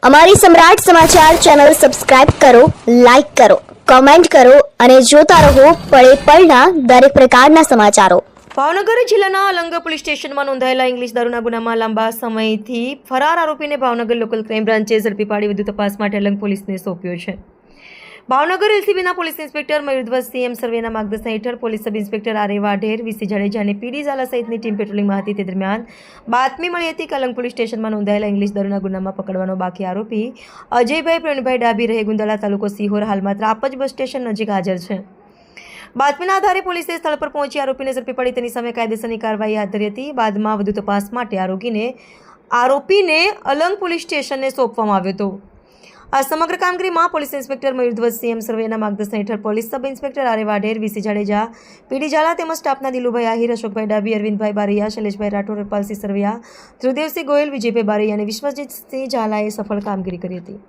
અમારી સમ્રાટ સમાચાર ચેનલ સબસ્ક્રાઇબ કરો, લાઈક કરો, કમેન્ટ કરો અને જોતા રહો પળે પળના દરેક પ્રકારના સમાચારો। ભાવનગર જિલ્લાના અલંગ પોલીસ સ્ટેશનમાં નોંધાયેલા ઇંગ્લિશ દારૂના ગુનામાં લાંબા સમયથી ફરાર આરોપીને ભાવનગર લોકલ ક્રાઇમ બ્રાન્ચે ઝડપી પાડી વધુ તપાસ માટે અલંગ પોલીસને સોંપ્યો છે। Bhavnagar એલસીબીના police inspector Mayurdhwaj CM સર્વેના માર્ગદર્શન હેઠળ પોલીસ સબ ઇન્સ્પેક્ટર આર એ વાઢેર, વીસી જાડેજા અને પીડી ઝાલા સહિતની ટીમ પેટ્રોલિંગમાં હતી। તે દરમિયાન બાતમી મળી હતી કે અલંગ પોલીસ સ્ટેશનમાં નોંધાયેલા ઇંગ્લિશ દારૂના ગુનામાં પકડવાનો બાકી આરોપી અજયભાઈ પ્રવીણભાઈ ડાબી રહે ગુંદાળા તાલુકો સિહોર હાલમાં ત્રાપજ બસ સ્ટેશન નજીક હાજર છે। બાતમીના આધારે પોલીસે સ્થળ પર પહોંચી આરોપીને ઝડપી પાડી તેની સામે કાયદેસરની કાર્યવાહી હાથ ધરી હતી। બાદમાં વધુ તપાસ માટે આરોપીને અલંગ પોલીસ સ્ટેશનને સોંપવામાં આવ્યો હતો। આ સમગ્ર કામગીરીમાં પોલીસ ઇન્સ્પેક્ટર મયુરધ્વજ સીએમ સર્વેના માર્ગદર્શન હેઠળ પોલીસ સબ ઇન્સ્પેક્ટર આર એ વાઢેર, વીસી જાડેજા, પીડી ઝાલા તેમજ સ્ટાફના દિલુભાઈ આહિર, અશોકભાઈ ડાબી, અરવિંદભાઈ બારૈયા, શૈલેષભાઈ રાઠોડ, હરપાલસિંહ સરવૈયા, ધ્રુવદેવસિંહ ગોયલ, વિજયભાઈ બારૈયા અને વિશ્વજીતસિંહ ઝાલાએ સફળ કામગીરી કરી હતી।